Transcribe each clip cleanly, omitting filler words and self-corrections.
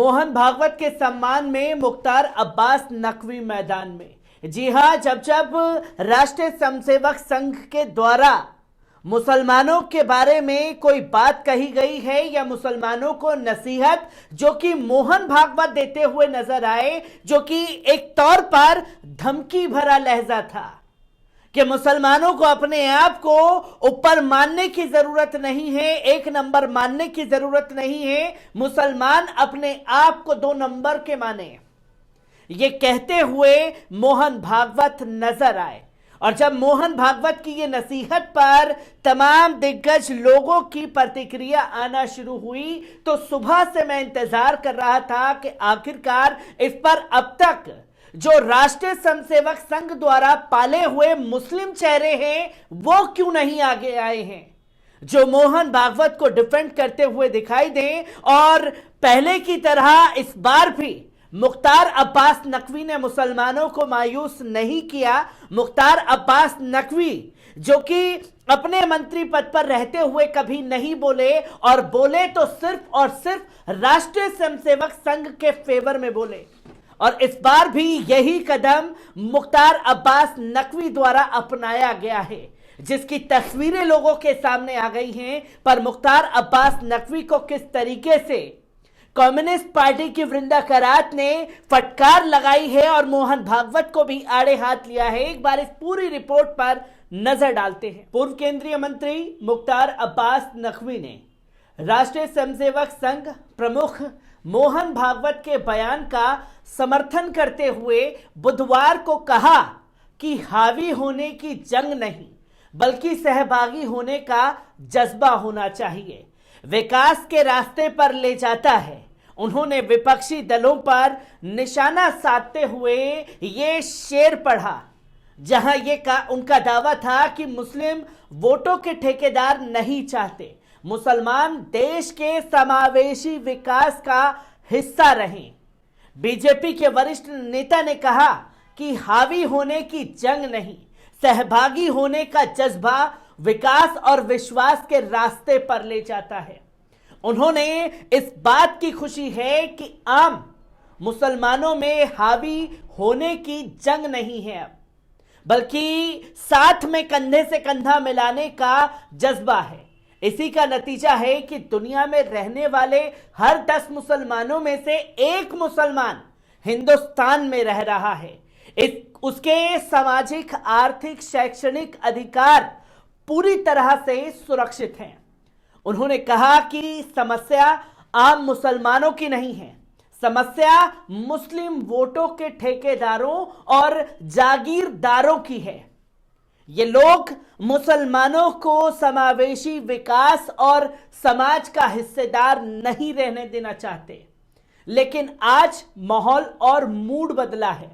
मोहन भागवत के सम्मान में मुख्तार अब्बास नकवी मैदान में। जी हां, जब राष्ट्रीय स्वयंसेवक संघ के द्वारा मुसलमानों के बारे में कोई बात कही गई है या मुसलमानों को नसीहत जो कि मोहन भागवत देते हुए नजर आए, जो कि एक तौर पर धमकी भरा लहजा था कि मुसलमानों को अपने आप को ऊपर मानने की जरूरत नहीं है, एक नंबर मानने की जरूरत नहीं है, मुसलमान अपने आप को 2 नंबर के माने, ये कहते हुए मोहन भागवत नजर आए। और जब मोहन भागवत की ये नसीहत पर तमाम दिग्गज लोगों की प्रतिक्रिया आना शुरू हुई, तो सुबह से मैं इंतजार कर रहा था कि आखिरकार इस पर अब तक जो राष्ट्रीय स्वयंसेवक संघ द्वारा पाले हुए मुस्लिम चेहरे हैं वो क्यों नहीं आगे आए हैं, जो मोहन भागवत को डिफेंड करते हुए दिखाई दें। और पहले की तरह इस बार भी मुख्तार अब्बास नकवी ने मुसलमानों को मायूस नहीं किया। मुख्तार अब्बास नकवी जो कि अपने मंत्री पद पर रहते हुए कभी नहीं बोले, और बोले तो सिर्फ और सिर्फ राष्ट्रीय स्वयंसेवक संघ के फेवर में बोले। और इस बार भी यही कदम मुख्तार अब्बास नकवी द्वारा अपनाया गया है, जिसकी तस्वीरें लोगों के सामने आ गई हैं। पर मुख्तार अब्बास नकवी को किस तरीके से कम्युनिस्ट पार्टी की वृंदा करात ने फटकार लगाई है और मोहन भागवत को भी आड़े हाथ लिया है, एक बार इस पूरी रिपोर्ट पर नजर डालते हैं। पूर्व केंद्रीय मंत्री मुख्तार अब्बास नकवी ने राष्ट्रीय स्वयंसेवक संघ प्रमुख मोहन भागवत के बयान का समर्थन करते हुए बुधवार को कहा कि हावी होने की जंग नहीं बल्कि सहभागी होने का जज्बा होना चाहिए, विकास के रास्ते पर ले जाता है। उन्होंने विपक्षी दलों पर निशाना साधते हुए ये शेर पढ़ा, जहां उनका दावा था कि मुस्लिम वोटों के ठेकेदार नहीं चाहते, मुसलमान देश के समावेशी विकास का हिस्सा रहें। बीजेपी के वरिष्ठ नेता ने कहा कि हावी होने की जंग नहीं, सहभागी होने का जज्बा विकास और विश्वास के रास्ते पर ले जाता है। उन्होंने इस बात की खुशी है कि आम मुसलमानों में हावी होने की जंग नहीं है, बल्कि साथ में कंधे से कंधा मिलाने का जज्बा है। इसी का नतीजा है कि दुनिया में रहने वाले हर 10 मुसलमानों में से 1 मुसलमान हिंदुस्तान में रह रहा है। उसके सामाजिक, आर्थिक, शैक्षणिक अधिकार पूरी तरह से सुरक्षित हैं। उन्होंने कहा कि समस्या आम मुसलमानों की नहीं है, समस्या मुस्लिम वोटों के ठेकेदारों और जागीरदारों की है। ये लोग मुसलमानों को समावेशी विकास और समाज का हिस्सेदार नहीं रहने देना चाहते, लेकिन आज माहौल और मूड बदला है।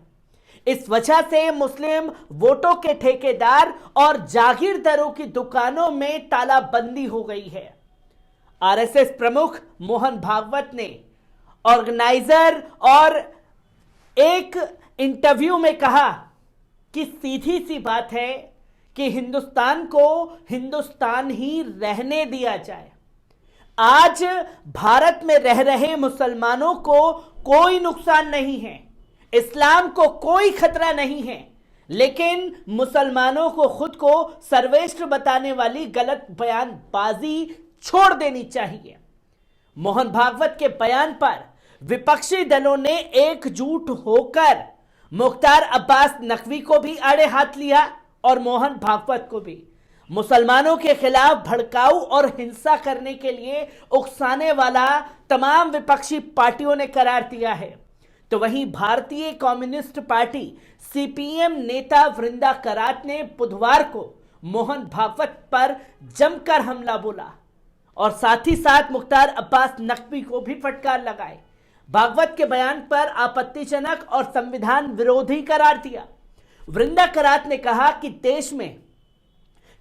इस वजह से मुस्लिम वोटों के ठेकेदार और जागीरदारों की दुकानों में तालाबंदी हो गई है। आरएसएस प्रमुख मोहन भागवत ने ऑर्गेनाइजर और एक इंटरव्यू में कहा कि सीधी सी बात है कि हिंदुस्तान को हिंदुस्तान ही रहने दिया जाए। आज भारत में रह रहे मुसलमानों को कोई नुकसान नहीं है, इस्लाम को कोई खतरा नहीं है, लेकिन मुसलमानों को खुद को सर्वश्रेष्ठ बताने वाली गलत बयानबाजी छोड़ देनी चाहिए। मोहन भागवत के बयान पर विपक्षी दलों ने एकजुट होकर मुख्तार अब्बास नकवी को भी आड़े हाथ लिया और मोहन भागवत को भी मुसलमानों के खिलाफ भड़काऊ और हिंसा करने के लिए उकसाने वाला तमाम विपक्षी पार्टियों ने करार दिया है। तो वहीं भारतीय कम्युनिस्ट पार्टी सीपीएम नेता वृंदा करात ने बुधवार को मोहन भागवत पर जमकर हमला बोला और साथ ही साथ मुख्तार अब्बास नकवी को भी फटकार लगाए। भागवत के बयान पर आपत्तिजनक और संविधान विरोधी करार दिया। वृंदा करात ने कहा कि देश में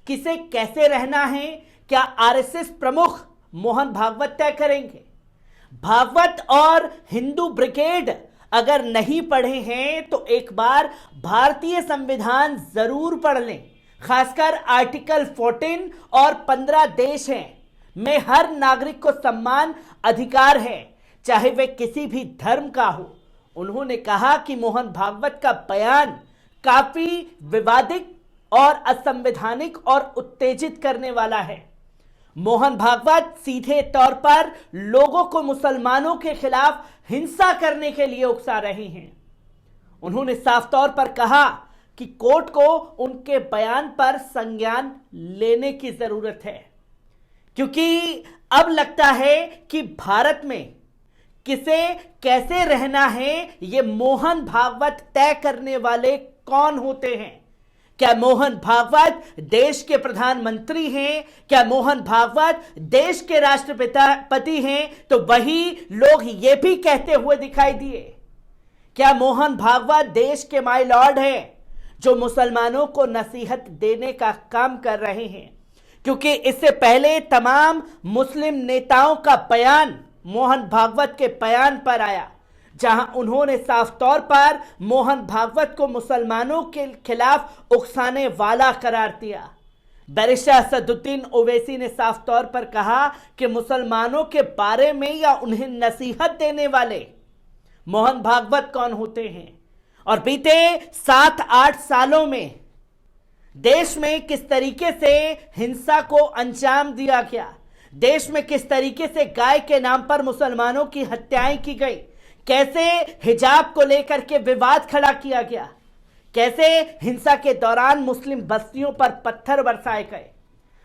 किसे कैसे रहना है क्या आरएसएस प्रमुख मोहन भागवत तय करेंगे। भागवत और हिंदू ब्रिगेड अगर नहीं पढ़े हैं तो एक बार भारतीय संविधान जरूर पढ़ लें, खासकर आर्टिकल 14 और 15 देश हैं में हर नागरिक को सम्मान अधिकार है, चाहे वे किसी भी धर्म का हो। उन्होंने कहा कि मोहन भागवत का बयान काफी विवादित और असंवैधानिक और उत्तेजित करने वाला है। मोहन भागवत सीधे तौर पर लोगों को मुसलमानों के खिलाफ हिंसा करने के लिए उकसा रहे हैं। उन्होंने साफ तौर पर कहा कि कोर्ट को उनके बयान पर संज्ञान लेने की जरूरत है, क्योंकि अब लगता है कि भारत में किसे कैसे रहना है ये मोहन भागवत तय करने वाले कौन होते हैं। क्या मोहन भागवत देश के प्रधानमंत्री हैं? क्या मोहन भागवत देश के राष्ट्रपति हैं? तो वही लोग ये भी कहते हुए दिखाई दिए, क्या मोहन भागवत देश के माय लॉर्ड हैं जो मुसलमानों को नसीहत देने का काम कर रहे हैं? क्योंकि इससे पहले तमाम मुस्लिम नेताओं का बयान मोहन भागवत के बयान पर आया, जहां उन्होंने साफ तौर पर मोहन भागवत को मुसलमानों के खिलाफ उकसाने वाला करार दिया। बैरिस्टर असदुद्दीन ओवैसी ने साफ तौर पर कहा कि मुसलमानों के बारे में या उन्हें नसीहत देने वाले मोहन भागवत कौन होते हैं, और बीते 7-8 सालों में देश में किस तरीके से हिंसा को अंजाम दिया गया, देश में किस तरीके से गाय के नाम पर मुसलमानों की हत्याएं की गई, कैसे हिजाब को लेकर के विवाद खड़ा किया गया, कैसे हिंसा के दौरान मुस्लिम बस्तियों पर पत्थर बरसाए गए,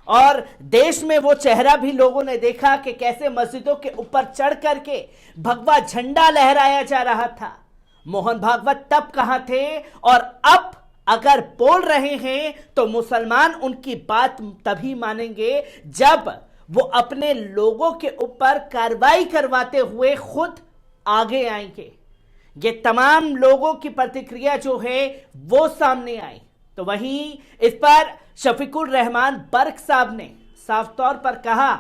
और देश में वो चेहरा भी लोगों ने देखा कि कैसे मस्जिदों के ऊपर चढ़ करके भगवा झंडा लहराया जा रहा था। मोहन भागवत तब कहां थे, और अब अगर बोल रहे हैं तो मुसलमान उनकी बात तभी मानेंगे जब वो अपने लोगों के ऊपर कार्रवाई करवाते हुए खुद आगे आएंगे। ये तमाम लोगों की प्रतिक्रिया जो है वो सामने आई। तो वहीं इस पर शफीकुर रहमान बर्क साहब ने साफ तौर पर कहा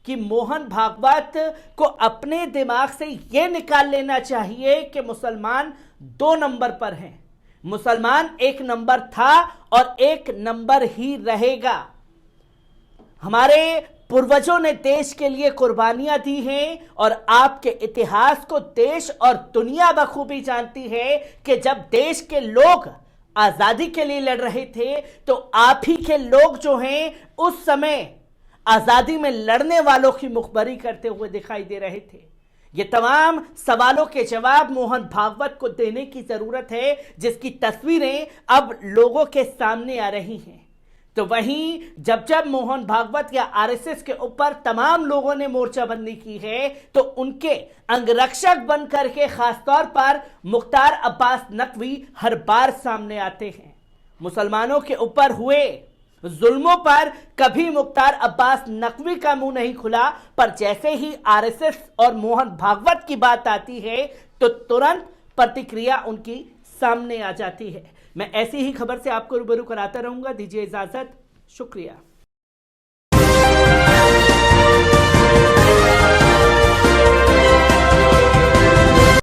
कि मोहन भागवत को अपने दिमाग से यह निकाल लेना चाहिए कि मुसलमान 2 नंबर पर हैं। मुसलमान 1 नंबर था और 1 नंबर ही रहेगा। हमारे पूर्वजों ने देश के लिए कुर्बानियां दी हैं, और आपके इतिहास को देश और दुनिया बखूबी जानती है कि जब देश के लोग आजादी के लिए लड़ रहे थे तो आप ही के लोग जो हैं उस समय आजादी में लड़ने वालों की मुखबरी करते हुए दिखाई दे रहे थे। ये तमाम सवालों के जवाब मोहन भागवत को देने की जरूरत है, जिसकी तस्वीरें अब लोगों के सामने आ रही हैं। तो वहीं जब जब मोहन भागवत या आरएसएस के ऊपर तमाम लोगों ने मोर्चाबंदी की है, तो उनके अंगरक्षक बन करके खासतौर पर मुख्तार अब्बास नकवी हर बार सामने आते हैं। मुसलमानों के ऊपर हुए जुल्मों पर कभी मुख्तार अब्बास नकवी का मुंह नहीं खुला, पर जैसे ही आरएसएस और मोहन भागवत की बात आती है तो तुरंत प्रतिक्रिया उनकी सामने आ जाती है। मैं ऐसी ही खबर से आपको रूबरू कराता रहूंगा। दीजिए इजाजत, शुक्रिया।